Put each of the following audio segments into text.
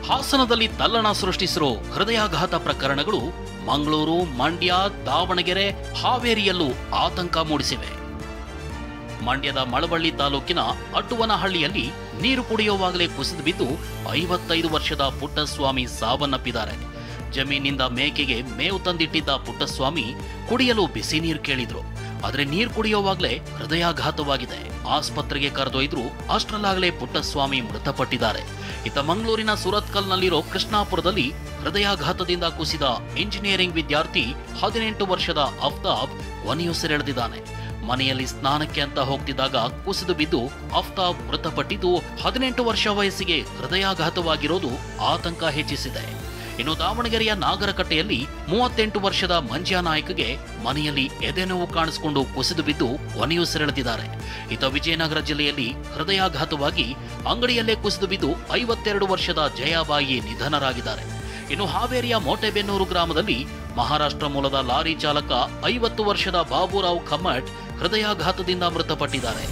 ಹಾಸನದಲ್ಲಿ ತಲ್ಲಣ ಸೃಷ್ಟಿಸಿರೋ ಹೃದಯಾಘಾತ ಪ್ರಕರಣಗಳು ಮಂಗಳೂರು, ಮಂಡ್ಯ, ದಾವಣಗೆರೆ, ಹಾವೇರಿಯಲ್ಲೂ ಆತಂಕ ಮೂಡಿಸಿವೆ. ಮಂಡ್ಯದ ಮಳವಳ್ಳಿ ತಾಲೂಕಿನ ಅಟ್ಟುವನಹಳ್ಳಿಯಲ್ಲಿ ನೀರು ಕುಡಿಯುವಾಗಲೇ ಕುಸಿದು ಬಿದ್ದು 55 ವರ್ಷದ ಪುಟ್ಟಸ್ವಾಮಿ ಸಾವನ್ನಪ್ಪಿದ್ದಾರೆ. ಜಮೀನಿಂದ ಮೇಕೆಗೆ ಮೇವು ತಂದಿಟ್ಟಿದ್ದ ಪುಟ್ಟಸ್ವಾಮಿ ಕುಡಿಯಲು ಬಿಸಿ ನೀರು ಕೇಳಿದ್ರು. ಆದ್ರೆ ನೀರು ಕುಡಿಯುವಾಗಲೇ ಹೃದಯಾಘಾತವಾಗಿದೆ. ಆಸ್ಪತ್ರೆಗೆ ಕರೆದೊಯ್ದ್ರು. ಅಷ್ಟರಲ್ಲಾಗಲೇ ಪುಟ್ಟಸ್ವಾಮಿ ಮೃತಪಟ್ಟಿದ್ದಾರೆ. ಇತ್ತ ಮಂಗಳೂರಿನ ಸುರತ್ಕಲ್ನಲ್ಲಿರೋ ಕೃಷ್ಣಾಪುರದಲ್ಲಿ ಹೃದಯಾಘಾತದಿಂದ ಕುಸಿದ ಇಂಜಿನಿಯರಿಂಗ್ ವಿದ್ಯಾರ್ಥಿ 18 ವರ್ಷದ ಅಫ್ತಾಬ್ ಕೊನೆಯುಸಿರೆಳೆದಿದ್ದಾನೆ. ಮನೆಯಲ್ಲಿ ಸ್ನಾನಕ್ಕೆ ಅಂತ ಹೋಗ್ತಿದ್ದಾಗ ಕುಸಿದು ಬಿದ್ದು ಅಫ್ತಾಬ್ ಮೃತಪಟ್ಟಿದ್ದು 18 ವರ್ಷ ವಯಸ್ಸಿಗೆ ಹೃದಯಾಘಾತವಾಗಿರೋದು ಆತಂಕ ಹೆಚ್ಚಿಸಿದೆ. ಇನ್ನು ದಾವಣಗೆರೆಯ ನಾಗರಕಟ್ಟೆಯಲ್ಲಿ 38 ವರ್ಷದ ಮಂಜ್ಯಾ ನಾಯ್ಕಗೆ ಮನೆಯಲ್ಲಿ ಎದೆನೋವು ಕಾಣಿಸಿಕೊಂಡು ಕುಸಿದು ಬಿದ್ದು ಕೊನೆಯುಸಿರೆಳೆದಿದ್ದಾರೆ. ಇತ್ತ ವಿಜಯನಗರ ಜಿಲ್ಲೆಯಲ್ಲಿ ಹೃದಯಾಘಾತವಾಗಿ ಅಂಗಡಿಯಲ್ಲೇ ಕುಸಿದು ಬಿದ್ದು 52 ವರ್ಷದ ಜಯಾಬಾಯಿ ನಿಧನರಾಗಿದ್ದಾರೆ. ಇನ್ನು ಹಾವೇರಿಯ ಮೋಟೆಬೆನ್ನೂರು ಗ್ರಾಮದಲ್ಲಿ ಮಹಾರಾಷ್ಟ್ರ ಮೂಲದ ಲಾರಿ ಚಾಲಕ 50 ವರ್ಷದ ಬಾಬುರಾವ್ ಕಮ್ಮಟ್ ಹೃದಯಾಘಾತದಿಂದ ಮೃತಪಟ್ಟಿದ್ದಾರೆ.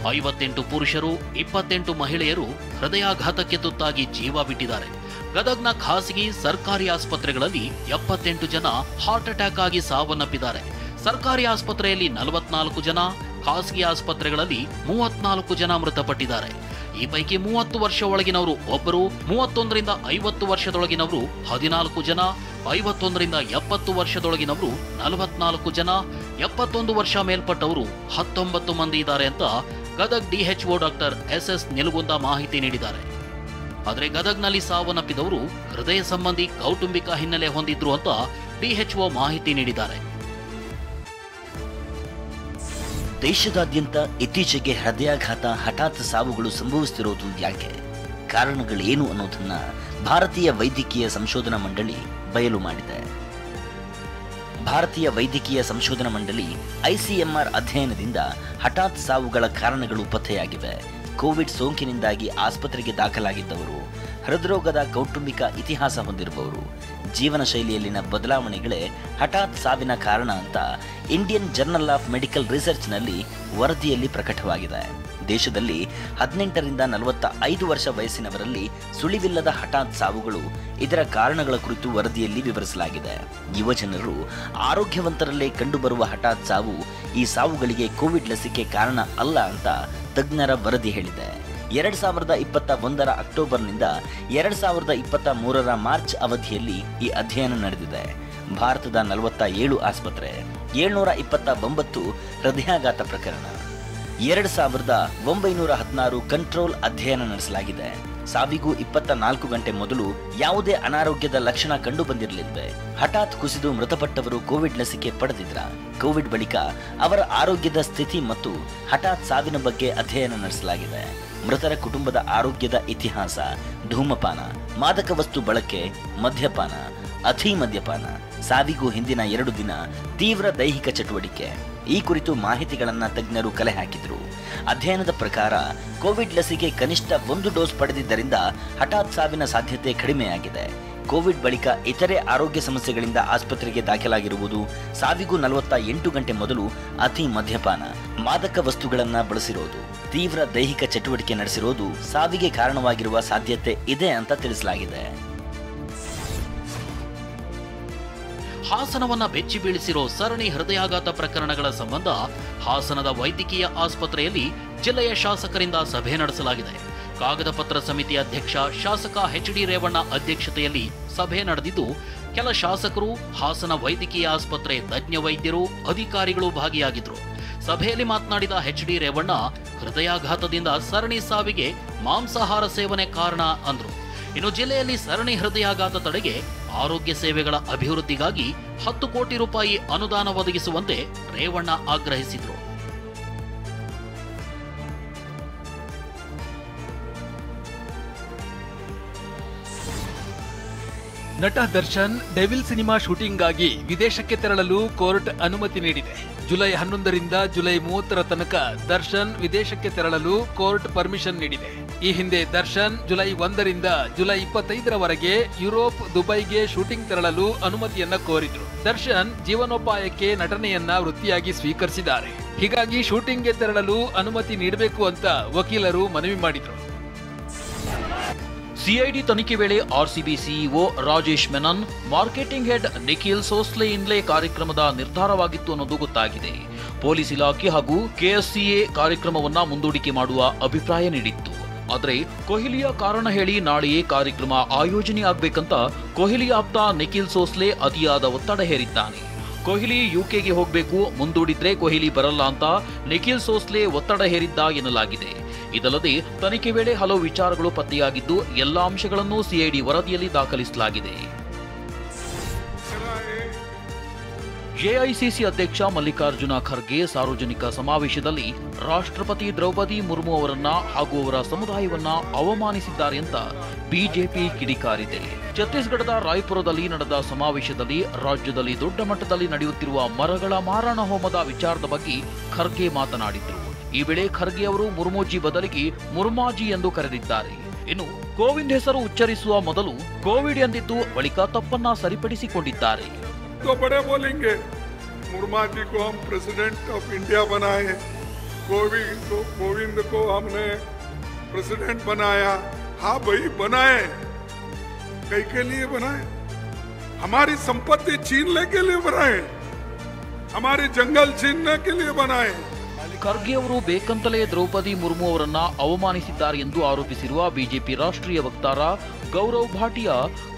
58 ಪುರುಷರು, 28 ಮಹಿಳೆಯರು ಹೃದಯಾಘಾತಕ್ಕೆ ತುತ್ತಾಗಿ ಜೀವ ಬಿಟ್ಟಿದ್ದಾರೆ. ಗದಗ್ನ ಖಾಸಗಿ ಸರ್ಕಾರಿ ಆಸ್ಪತ್ರೆಗಳಲ್ಲಿ 78 ಜನ ಹಾರ್ಟ್ ಅಟ್ಯಾಕ್ ಆಗಿ ಸಾವನ್ನಪ್ಪಿದ್ದಾರೆ. ಸರ್ಕಾರಿ ಆಸ್ಪತ್ರೆಯಲ್ಲಿ 44 ಜನ, ಖಾಸಗಿ ಆಸ್ಪತ್ರೆಗಳಲ್ಲಿ 34 ಜನ ಮೃತಪಟ್ಟಿದ್ದಾರೆ. ಈ ಪೈಕಿ 30 ವರ್ಷ ಒಳಗಿನವರು ಒಬ್ಬರು, 31ರಿಂದ 50 ವರ್ಷದೊಳಗಿನವರು 14 ಜನ, 51ರಿಂದ 70 ವರ್ಷದೊಳಗಿನವರು 44 ಜನ, 71 ವರ್ಷ ಮೇಲ್ಪಟ್ಟವರು 19 ಮಂದಿ ಇದ್ದಾರೆ ಅಂತ ಗದಗ್ ಡಿಎಚ್ಒ ಡಾಕ್ಟರ್ ಎಸ್ ನಿಲಗುಂದ ಮಾಹಿತಿ ನೀಡಿದ್ದಾರೆ. ಆದರೆ ಗದಗ್ನಲ್ಲಿ ಸಾವನ್ನಪ್ಪಿದವರು ಹೃದಯ ಸಂಬಂಧಿ ಕೌಟುಂಬಿಕ ಹಿನ್ನೆಲೆ ಹೊಂದಿದ್ರು ಅಂತ ಡಿಎಚ್ಒ ಮಾಹಿತಿ ನೀಡಿದ್ದಾರೆ. ದೇಶದಾದ್ಯಂತ ಇತ್ತೀಚೆಗೆ ಹೃದಯಾಘಾತ ಹಠಾತ್ ಸಾವುಗಳು ಸಂಭವಿಸುತ್ತಿರುವುದು ಯಾಕೆ, ಕಾರಣಗಳೇನು ಅನ್ನೋದನ್ನ ಭಾರತೀಯ ವೈದ್ಯಕೀಯ ಸಂಶೋಧನಾ ಮಂಡಳಿ ಬಯಲು ಮಾಡಿದೆ. ಭಾರತೀಯ ವೈದ್ಯಕೀಯ ಸಂಶೋಧನಾ ಮಂಡಳಿ ಐಸಿಎಂಆರ್ ಅಧ್ಯಯನದಿಂದ ಹಠಾತ್ ಸಾವುಗಳ ಕಾರಣಗಳು ಪತ್ತೆಯಾಗಿವೆ. ಕೋವಿಡ್ ಸೋಂಕಿನಿಂದಾಗಿ ಆಸ್ಪತ್ರೆಗೆ ದಾಖಲಾಗಿದ್ದವರು, ಹೃದ್ರೋಗದ ಕೌಟುಂಬಿಕ ಇತಿಹಾಸ ಹೊಂದಿರುವವರು, ಜೀವನ ಶೈಲಿಯಲ್ಲಿನ ಬದಲಾವಣೆಗಳೇ ಹಠಾತ್ ಸಾವಿನ ಕಾರಣ ಅಂತ ಇಂಡಿಯನ್ ಜರ್ನಲ್ ಆಫ್ ಮೆಡಿಕಲ್ ರಿಸರ್ಚ್ನಲ್ಲಿ ವರದಿಯಲ್ಲಿ ಪ್ರಕಟವಾಗಿದೆ. ದೇಶದಲ್ಲಿ 18ರಿಂದ 45 ವರ್ಷ ವಯಸ್ಸಿನವರಲ್ಲಿ ಸುಳಿವಿಲ್ಲದ ಹಠಾತ್ ಸಾವುಗಳು ಇದರ ಕಾರಣಗಳ ಕುರಿತು ವರದಿಯಲ್ಲಿ ವಿವರಿಸಲಾಗಿದೆ. ಯುವಜನರು ಆರೋಗ್ಯವಂತರಲ್ಲೇ ಕಂಡುಬರುವ ಹಠಾತ್ ಸಾವು ಈ ಸಾವುಗಳಿಗೆ ಕೋವಿಡ್ ಲಸಿಕೆ ಕಾರಣ ಅಲ್ಲ ಅಂತ ತಜ್ಞರ ವರದಿ ಹೇಳಿದೆ. 2021ರ ಅಕ್ಟೋಬರ್ನಿಂದ 2023ರ ಮಾರ್ಚ್ ಅವಧಿಯಲ್ಲಿ ಈ ಅಧ್ಯಯನ ನಡೆದಿದೆ. ಭಾರತದ 47 ಆಸ್ಪತ್ರೆ, 729 ಹೃದಯಾಘಾತ ಪ್ರಕರಣ, 2916 ಕಂಟ್ರೋಲ್ ಅಧ್ಯಯನ ನಡೆಸಲಾಗಿದೆ. ಸಾವಿಗೂ 24 ಗಂಟೆ ಮೊದಲು ಯಾವುದೇ ಅನಾರೋಗ್ಯದ ಲಕ್ಷಣ ಕಂಡು ಬಂದಿರಲಿಲ್ಲ. ಹಠಾತ್ ಕುಸಿದು ಮೃತಪಟ್ಟವರು ಕೋವಿಡ್ ಲಸಿಕೆ ಪಡೆದಿದ್ರ, ಕೋವಿಡ್ ಬಳಿಕ ಅವರ ಆರೋಗ್ಯದ ಸ್ಥಿತಿ ಮತ್ತು ಹಠಾತ್ ಸಾವಿನ ಬಗ್ಗೆ ಅಧ್ಯಯನ ನಡೆಸಲಾಗಿದೆ. ಮೃತರ ಕುಟುಂಬದ ಆರೋಗ್ಯದ ಇತಿಹಾಸ, ಧೂಮಪಾನ, ಮಾದಕ ವಸ್ತು ಬಳಕೆ, ಮದ್ಯಪಾನ, ಅತಿ ಮದ್ಯಪಾನ, ಸಾವಿಗೂ ಹಿಂದಿನ 2 ದಿನ ತೀವ್ರ ದೈಹಿಕ ಚಟುವಟಿಕೆ ಈ ಕುರಿತು ಮಾಹಿತಿಗಳನ್ನು ತಜ್ಞರು ಕಲೆ ಹಾಕಿದ್ರು. ಅಧ್ಯಯನದ ಪ್ರಕಾರ ಕೋವಿಡ್ ಲಸಿಕೆ ಕನಿಷ್ಠ 1 ಡೋಸ್ ಪಡೆದಿದ್ದರಿಂದ ಹಠಾತ್ ಸಾವಿನ ಸಾಧ್ಯತೆ ಕಡಿಮೆಯಾಗಿದೆ. ಕೋವಿಡ್ ಬಳಿಕ ಇತರೆ ಆರೋಗ್ಯ ಸಮಸ್ಯೆಗಳಿಂದ ಆಸ್ಪತ್ರೆಗೆ ದಾಖಲಾಗಿರುವುದು, ಸಾವಿಗೂ 48 ಗಂಟೆ ಮೊದಲು ಅತಿ ಮದ್ಯಪಾನ, ಮಾದಕ ವಸ್ತುಗಳನ್ನು ಬಳಸಿರೋದು, ತೀವ್ರ ದೈಹಿಕ ಚಟುವಟಿಕೆ ನಡೆಸಿರೋದು ಸಾವಿಗೆ ಕಾರಣವಾಗಿರುವ ಸಾಧ್ಯತೆ ಇದೆ ಅಂತ ತಿಳಿಸಲಾಗಿದೆ. ಹಾಸನವನ್ನ ಬೆಚ್ಚಿ ಬೀಳಿಸಿರೋ ಸರಣಿ ಹೃದಯಾಘಾತ ಪ್ರಕರಣಗಳ ಸಂಬಂಧ ಹಾಸನದ ವೈದ್ಯಕೀಯ ಆಸ್ಪತ್ರೆಯಲ್ಲಿ ಜಿಲ್ಲೆಯ ಶಾಸಕರಿಂದ ಸಭೆ ನಡೆಸಲಾಗಿದೆ. ಕಾಗದ ಪತ್ರ ಸಮಿತಿ ಅಧ್ಯಕ್ಷ ಶಾಸಕ ಎಚ್.ಡಿ. ರೇವಣ್ಣ ಅಧ್ಯಕ್ಷತೆಯಲ್ಲಿ ಸಭೆ ನಡೆದಿದ್ದು, ಕೆಲ ಶಾಸಕರು, ಹಾಸನ ವೈದ್ಯಕೀಯ ಆಸ್ಪತ್ರೆ ತಜ್ಞ ವೈದ್ಯರು, ಅಧಿಕಾರಿಗಳು ಭಾಗಿಯಾಗಿದ್ರು. ಸಭೆಯಲ್ಲಿ ಮಾತನಾಡಿದ ಎಚ್.ಡಿ. ರೇವಣ್ಣ, ಹೃದಯಾಘಾತದಿಂದ ಸರಣಿ ಸಾವಿಗೆ ಮಾಂಸಾಹಾರ ಸೇವನೆ ಕಾರಣ ಅಂದ್ರು. ಇನ್ನು ಜಿಲ್ಲೆಯಲ್ಲಿ ಸರಣಿ ಹೃದಯಾಘಾತ ತಡೆಗೆ ಆರೋಗ್ಯ ಸೇವೆಗಳ ಅಭಿವೃದ್ಧಿಗಾಗಿ 10 ಕೋಟಿ ರೂಪಾಯಿ ಅನುದಾನ ಒದಗಿಸುವಂತೆ ರೇವಣ್ಣ ಆಗ್ರಹಿಸಿದರು. ನಟ ದರ್ಶನ್ ಡೆವಿಲ್ ಸಿನಿಮಾ ಶೂಟಿಂಗ್ಗಾಗಿ ವಿದೇಶಕ್ಕೆ ತೆರಳಲು ಕೋರ್ಟ್ ಅನುಮತಿ ನೀಡಿದೆ. ಜುಲೈ 11ರಿಂದ ಜುಲೈ 30ರ ತನಕ ದರ್ಶನ್ ವಿದೇಶಕ್ಕೆ ತೆರಳಲು ಕೋರ್ಟ್ ಪರ್ಮಿಷನ್ ನೀಡಿದೆ. ಈ ಹಿಂದೆ ದರ್ಶನ್ ಜುಲೈ 1ರಿಂದ ಜುಲೈ 25ರವರೆಗೆ ಯುರೋಪ್, ದುಬೈಗೆ ಶೂಟಿಂಗ್ ತೆರಳಲು ಅನುಮತಿಯನ್ನ ಕೋರಿದ್ರು. ದರ್ಶನ್ ಜೀವನೋಪಾಯಕ್ಕೆ ನಟನೆಯನ್ನ ವೃತ್ತಿಯಾಗಿ ಸ್ವೀಕರಿಸಿದ್ದಾರೆ. ಹೀಗಾಗಿ ಶೂಟಿಂಗ್ಗೆ ತೆರಳಲು ಅನುಮತಿ ನೀಡಬೇಕು ಅಂತ ವಕೀಲರು ಮನವಿ ಮಾಡಿದ್ರು. ಸಿಐಡಿ ತನಿಖೆ ವೇಳೆ RCB CEO Rajesh Menon, marketing head Nikhil ಸೋಸ್ಲೆಯಿಂದಲೇ ಕಾರ್ಯಕ್ರಮದ ನಿರ್ಧಾರವಾಗಿತ್ತು ಅನ್ನೋದು ಗೊತ್ತಾಗಿದೆ. ಪೊಲೀಸ್ ಇಲಾಖೆ ಹಾಗೂ ಕೆಎಸ್ಸಿಎ ಕಾರ್ಯಕ್ರಮವನ್ನ ಮುಂದೂಡಿಕೆ ಮಾಡುವ ಅಭಿಪ್ರಾಯ ನೀಡಿತ್ತು. ಆದರೆ ಕೊಹ್ಲಿಯ ಕಾರಣ ಹೇಳಿ ನಾಳೆಯೇ ಕಾರ್ಯಕ್ರಮ ಆಯೋಜನೆ ಆಗ್ಬೇಕಂತ ಕೊಹ್ಲಿ ಆಪ್ತ ನಿಖಿಲ್ ಸೋಸ್ಲೆ ಅತಿಯಾದ ಒತ್ತಡ ಹೇರಿದ್ದಾನೆ. ಕೊಹ್ಲಿ ಯುಕೆಗೆ ಹೋಗಬೇಕು, ಮುಂದೂಡಿದ್ರೆ ಕೊಹ್ಲಿ ಬರಲ್ಲ ಅಂತ ನಿಖಿಲ್ ಸೋಸ್ಲೆ ಒತ್ತಡ ಹೇರಿದ್ದ ಎನ್ನಲಾಗಿದೆ. ಇದಲ್ಲದೆ ತನಿಖೆ ವೇಳೆ ಹಲವು ವಿಚಾರಗಳು ಪತ್ತೆಯಾಗಿದ್ದು ಎಲ್ಲಾ ಅಂಶಗಳನ್ನು ಸಿಐಡಿ ವರದಿಯಲ್ಲಿ ದಾಖಲಿಸಲಾಗಿದೆ. ಎಐಸಿಸಿ ಅಧ್ಯಕ್ಷ ಮಲ್ಲಿಕಾರ್ಜುನ ಖರ್ಗೆ ಸಾರ್ವಜನಿಕ ಸಮಾವೇಶದಲ್ಲಿ ರಾಷ್ಟ್ರಪತಿ ದ್ರೌಪದಿ ಮುರ್ಮು ಅವರನ್ನ ಹಾಗೂ ಅವರ ಸಮುದಾಯವನ್ನ ಅವಮಾನಿಸಿದ್ದಾರೆ ಅಂತ ಬಿಜೆಪಿ ಕಿಡಿಕಾರಿದೆ. ಛತ್ತೀಸ್ಗಢದ ರಾಯ್ಪುರದಲ್ಲಿ ನಡೆದ ಸಮಾವೇಶದಲ್ಲಿ ರಾಜ್ಯದಲ್ಲಿ ದೊಡ್ಡ ಮಟ್ಟದಲ್ಲಿ ನಡೆಯುತ್ತಿರುವ ಮರಗಳ ಮಾರಣ ಹೋಮದ ವಿಚಾರದ ಬಗ್ಗೆ ಖರ್ಗೆ ಮಾತನಾಡಿದ್ರು. ಈ ವೇಳೆ ಖರ್ಗೆ ಅವರು ಮುರ್ಮುಜಿ ಬದಲಿಗೆ ಮುರ್ಮಾಜಿ ಎಂದು ಕರೆದಿದ್ದಾರೆ. ಇನ್ನು ಕೋವಿಂದ್ ಹೆಸರು ಉಚ್ಚರಿಸುವ ಮೊದಲು ಕೋವಿಡ್ ಎಂದಿದ್ದು ಬಳಿಕ ತಪ್ಪನ್ನ ಸರಿಪಡಿಸಿಕೊಂಡಿದ್ದಾರೆ. तो बड़े बोलेंगे, मुर्मा जी को हम प्रेसिडेंट ऑफ इंडिया बनाए, कोविंद को हमने प्रेसिडेंट बनाया. हाँ भाई बनाए, कई के लिए बनाए? हमारी संपत्ति छीनने के लिए बनाए, हमारे जंगल छीनने के लिए बनाए. ಖರ್ಗೆ ಅವರು ಬೇಕಂತಲೇ ದ್ರೌಪದಿ ಮುರ್ಮು ಅವರನ್ನ ಅವಮಾನಿಸಿದ್ದಾರೆ ಎಂದು ಆರೋಪಿಸಿರುವ ಬಿಜೆಪಿ ರಾಷ್ಟ್ರೀಯ ವಕ್ತಾರ ಗೌರವ್ ಭಾಟಿಯಾ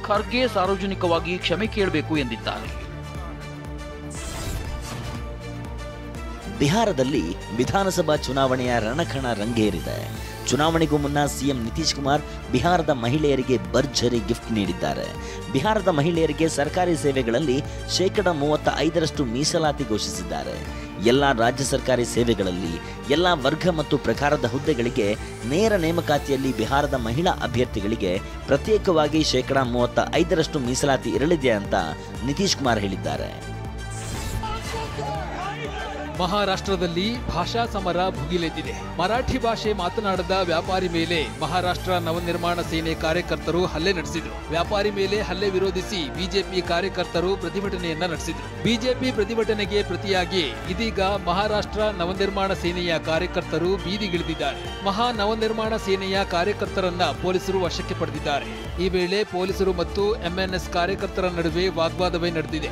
ಖರ್ಗೆ ಸಾರ್ವಜನಿಕವಾಗಿ ಕ್ಷಮೆ ಕೇಳಬೇಕು ಎಂದಿದ್ದಾರೆ. ಬಿಹಾರದಲ್ಲಿ ವಿಧಾನಸಭಾ ಚುನಾವಣೆಯ ರಣಕಣ ರಂಗೇರಿದೆ. ಚುನಾವಣೆಗೂ ಮುನ್ನ ಸಿಎಂ ನಿತೀಶ್ ಕುಮಾರ್ ಬಿಹಾರದ ಮಹಿಳೆಯರಿಗೆ ಭರ್ಜರಿ ಗಿಫ್ಟ್ ನೀಡಿದ್ದಾರೆ. ಬಿಹಾರದ ಮಹಿಳೆಯರಿಗೆ ಸರ್ಕಾರಿ ಸೇವೆಗಳಲ್ಲಿ 35% ಮೀಸಲಾತಿ ಘೋಷಿಸಿದ್ದಾರೆ. ಎಲ್ಲ ರಾಜ್ಯ ಸರ್ಕಾರಿ ಸೇವೆಗಳಲ್ಲಿ ಎಲ್ಲ ವರ್ಗ ಮತ್ತು ಪ್ರಕಾರದ ಹುದ್ದೆಗಳಿಗೆ ನೇರ ನೇಮಕಾತಿಯಲ್ಲಿ ಬಿಹಾರದ ಮಹಿಳಾ ಅಭ್ಯರ್ಥಿಗಳಿಗೆ ಪ್ರತ್ಯೇಕವಾಗಿ 35% ಮೀಸಲಾತಿ ಇರಲಿದೆ ಅಂತ ನಿತೀಶ್ ಕುಮಾರ್ ಹೇಳಿದ್ದಾರೆ. ಮಹಾರಾಷ್ಟ್ರದಲ್ಲಿ ಭಾಷಾ ಸಮರ ಭುಗಿಲೆದ್ದಿದೆ. ಮರಾಠಿ ಭಾಷೆ ಮಾತನಾಡದ ವ್ಯಾಪಾರಿ ಮೇಲೆ ಮಹಾರಾಷ್ಟ್ರ ನವನಿರ್ಮಾಣ ಸೇನೆ ಕಾರ್ಯಕರ್ತರು ಹಲ್ಲೆ ನಡೆಸಿದರು. ವ್ಯಾಪಾರಿ ಮೇಲೆ ಹಲ್ಲೆ ವಿರೋಧಿಸಿ ಬಿಜೆಪಿ ಕಾರ್ಯಕರ್ತರು ಪ್ರತಿಭಟನೆಯನ್ನ ನಡೆಸಿದರು. ಬಿಜೆಪಿ ಪ್ರತಿಭಟನೆಗೆ ಪ್ರತಿಯಾಗಿ ಇದೀಗ ಮಹಾರಾಷ್ಟ್ರ ನವನಿರ್ಮಾಣ ಸೇನೆಯ ಕಾರ್ಯಕರ್ತರು ಬೀದಿಗಿಳಿದಿದ್ದಾರೆ. ಮಹಾ ನವನಿರ್ಮಾಣ ಸೇನೆಯ ಕಾರ್ಯಕರ್ತರನ್ನ ಪೊಲೀಸರು ವಶಕ್ಕೆ ಪಡೆದಿದ್ದಾರೆ. ಈ ವೇಳೆ ಪೊಲೀಸರು ಮತ್ತು ಎಂಎನ್ಎಸ್ ಕಾರ್ಯಕರ್ತರ ನಡುವೆ ವಾಗ್ವಾದವೇ ನಡೆದಿದೆ.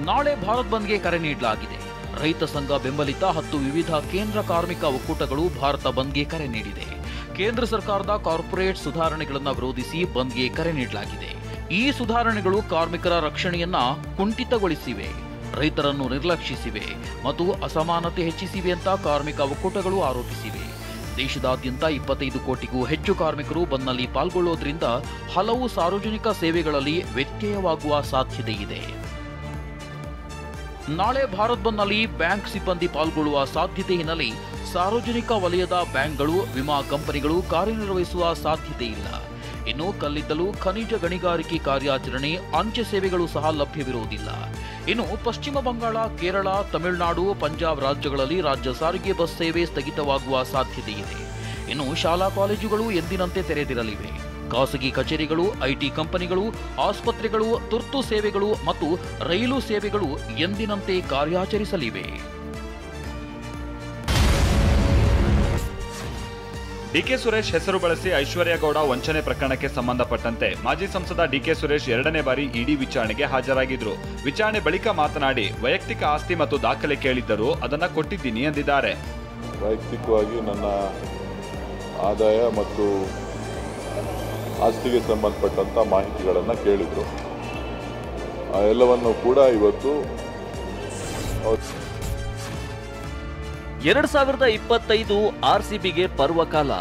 ನಾಳೆ ಭಾರತ್ ಬಂದ್ಗೆ ಕರೆ ನೀಡಲಾಗಿದೆ. ರೈತ ಸಂಘ ಬೆಂಬಲಿತ 10 ವಿವಿಧ ಕೇಂದ್ರ ಕಾರ್ಮಿಕ ಒಕ್ಕೂಟಗಳು ಭಾರತ ಬಂದ್ಗೆ ಕರೆ ನೀಡಿದೆ. ಕೇಂದ್ರ ಸರ್ಕಾರದ ಕಾರ್ಪೊರೇಟ್ ಸುಧಾರಣೆಗಳನ್ನು ವಿರೋಧಿಸಿ ಬಂದ್ಗೆ ಕರೆ ನೀಡಲಾಗಿದೆ. ಈ ಸುಧಾರಣೆಗಳು ಕಾರ್ಮಿಕರ ರಕ್ಷಣೆಯನ್ನ ಕುಂಠಿತಗೊಳಿಸಿವೆ, ರೈತರನ್ನು ನಿರ್ಲಕ್ಷಿಸಿವೆ ಮತ್ತು ಅಸಮಾನತೆ ಹೆಚ್ಚಿಸಿವೆ ಅಂತ ಕಾರ್ಮಿಕ ಒಕ್ಕೂಟಗಳು ಆರೋಪಿಸಿವೆ. ದೇಶದಾದ್ಯಂತ 25 ಕೋಟಿಗೂ ಹೆಚ್ಚು ಕಾರ್ಮಿಕರು ಬಂದ್ನಲ್ಲಿ ಪಾಲ್ಗೊಳ್ಳುವುದರಿಂದ ಹಲವು ಸಾರ್ವಜನಿಕ ಸೇವೆಗಳಲ್ಲಿ ವ್ಯತ್ಯಯವಾಗುವ ಸಾಧ್ಯತೆ ಇದೆ. ನಾಳೆ ಭಾರತ್ ಬಂದ್ನಲ್ಲಿ ಬ್ಯಾಂಕ್ ಸಿಬ್ಬಂದಿ ಪಾಲ್ಗೊಳ್ಳುವ ಸಾಧ್ಯತೆ ಹಿನ್ನೆಲೆ ಸಾರ್ವಜನಿಕ ವಲಯದ ಬ್ಯಾಂಕ್ಗಳು, ವಿಮಾ ಕಂಪನಿಗಳು ಕಾರ್ಯನಿರ್ವಹಿಸುವ ಸಾಧ್ಯತೆ ಇಲ್ಲ. ಇನ್ನು ಕಲ್ಲಿದ್ದಲು, ಖನಿಜ ಗಣಿಗಾರಿಕೆ ಕಾರ್ಯಾಚರಣೆ, ಅಂಚೆ ಸೇವೆಗಳು ಸಹ ಲಭ್ಯವಿರುವುದಿಲ್ಲ. ಇನ್ನು ಪಶ್ಚಿಮ ಬಂಗಾಳ, ಕೇರಳ, ತಮಿಳುನಾಡು, ಪಂಜಾಬ್ ರಾಜ್ಯಗಳಲ್ಲಿ ರಾಜ್ಯ ಸಾರಿಗೆ ಬಸ್ ಸೇವೆ ಸ್ಥಗಿತವಾಗುವ ಸಾಧ್ಯತೆ ಇದೆ. ಇನ್ನು ಶಾಲಾ ಕಾಲೇಜುಗಳು ಎಂದಿನಂತೆ ತೆರೆದಿರಲಿವೆ. ಖಾಸಗಿ ಕಚೇರಿಗಳು, ಐಟಿ ಕಂಪನಿಗಳು, ಆಸ್ಪತ್ರೆಗಳು, ತುರ್ತು ಸೇವೆಗಳು ಮತ್ತು ರೈಲು ಸೇವೆಗಳು ಎಂದಿನಂತೆ ಕಾರ್ಯಾಚರಿಸಲಿವೆ. ಡಿಕೆ ಸುರೇಶ್ ಹೆಸರು ಬಳಸಿ ಐಶ್ವರ್ಯ ಗೌಡ ವಂಚನೆ ಪ್ರಕರಣಕ್ಕೆ ಸಂಬಂಧಪಟ್ಟಂತೆ ಮಾಜಿ ಸಂಸದ ಡಿಕೆ ಸುರೇಶ್ 2ನೇ ಬಾರಿ ಇಡಿ ವಿಚಾರಣೆಗೆ ಹಾಜರಾಗಿದ್ರು. ವಿಚಾರಣೆ ಬಳಿಕ ಮಾತನಾಡಿ, ವೈಯಕ್ತಿಕ ಆಸ್ತಿ ಮತ್ತು ದಾಖಲೆ ಕೇಳಿದ್ದರು, ಅದನ್ನ ಕೊಟ್ಟಿದ್ದೀನಿ ಎಂದಿದ್ದಾರೆ. ವೈಯಕ್ತಿಕವಾಗಿ ನನ್ನ ಆದಾಯ ಮತ್ತು ಆಸ್ತಿಗೆ ಸಂಬಂಧಪಟ್ಟಂಥ ಮಾಹಿತಿಗಳನ್ನು ಕೇಳಿದರು. ಆ ಎಲ್ಲವನ್ನು ಕೂಡ ಇವತ್ತು 2025 ಆರ್ಸಿಬಿಗೆ ಪರ್ವಕಾಲ.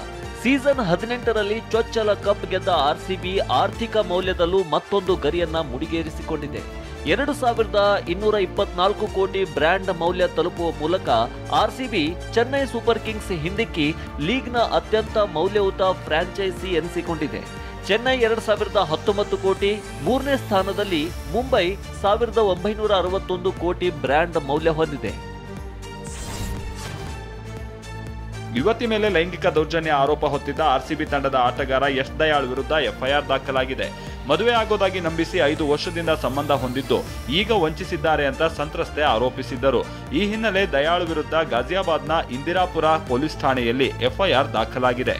ಸೀಸನ್ 18ರಲ್ಲಿ ಚೊಚ್ಚಲ ಕಪ್ ಗೆದ್ದ ಆರ್ಸಿಬಿ ಆರ್ಥಿಕ ಮೌಲ್ಯದಲ್ಲೂ ಮತ್ತೊಂದು ಗರಿಯನ್ನ ಮುಡಿಗೇರಿಸಿಕೊಂಡಿದೆ. 2224 ಕೋಟಿ ಬ್ರ್ಯಾಂಡ್ ಮೌಲ್ಯ ತಲುಪುವ ಮೂಲಕ ಆರ್ಸಿಬಿ ಚೆನ್ನೈ ಸೂಪರ್ ಕಿಂಗ್ಸ್ ಹಿಂದಿಕ್ಕಿ ಲೀಗ್ನ ಅತ್ಯಂತ ಮೌಲ್ಯಯುತ ಫ್ರಾಂಚೈಸಿ ಎನಿಸಿಕೊಂಡಿದೆ. ಚೆನ್ನೈ 2019 ಕೋಟಿ, 3ನೇ ಸ್ಥಾನದಲ್ಲಿ ಮುಂಬೈ 1961 ಕೋಟಿ ಬ್ರ್ಯಾಂಡ್ ಮೌಲ್ಯ ಹೊಂದಿದೆ. ಯುವತಿ ಮೇಲೆ ಲೈಂಗಿಕ ದೌರ್ಜನ್ಯ ಆರೋಪ ಹೊತ್ತಿದ್ದ ಆರ್ಸಿಬಿ ತಂಡದ ಆಟಗಾರ ಯಶ್ ದಯಾಳ್ ವಿರುದ್ಧ ಎಫ್ಐಆರ್ ದಾಖಲಾಗಿದೆ. ಮದುವೆ ಆಗೋದಾಗಿ ನಂಬಿಸಿ 5 ವರ್ಷದಿಂದ ಸಂಬಂಧ ಹೊಂದಿದ್ದು ಈಗ ವಂಚಿಸಿದ್ದಾರೆ ಅಂತ ಸಂತ್ರಸ್ತೆ ಆರೋಪಿಸಿದ್ದರು. ಈ ಹಿನ್ನೆಲೆ ದಯಾಳು ವಿರುದ್ಧ ಗಾಜಿಯಾಬಾದ್ನ ಇಂದಿರಾಪುರ ಪೊಲೀಸ್ ಠಾಣೆಯಲ್ಲಿ ಎಫ್ಐಆರ್ ದಾಖಲಾಗಿದೆ.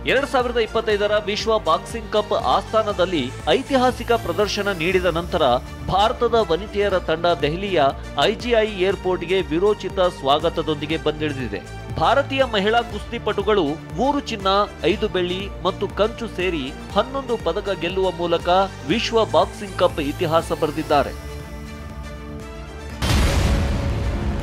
2025ರ ವಿಶ್ವ ಬಾಕ್ಸಿಂಗ್ ಕಪ್ ಆಸ್ಥಾನದಲ್ಲಿ ಐತಿಹಾಸಿಕ ಪ್ರದರ್ಶನ ನೀಡಿದ ನಂತರ ಭಾರತದ ವನಿತೆಯರ ತಂಡ ದೆಹಲಿಯ ಐಜಿಐ ಏರ್ಪೋರ್ಟ್ಗೆ ವಿರೋಚಿತ ಸ್ವಾಗತದೊಂದಿಗೆ ಬಂದಿಳಿದಿದೆ. ಭಾರತೀಯ ಮಹಿಳಾ ಕುಸ್ತಿಪಟುಗಳು 3 ಚಿನ್ನ, 5 ಬೆಳ್ಳಿ ಮತ್ತು ಕಂಚು ಸೇರಿ 11 ಪದಕ ಗೆಲ್ಲುವ ಮೂಲಕ ವಿಶ್ವ ಬಾಕ್ಸಿಂಗ್ ಕಪ್ ಇತಿಹಾಸ ಬರೆದಿದ್ದಾರೆ.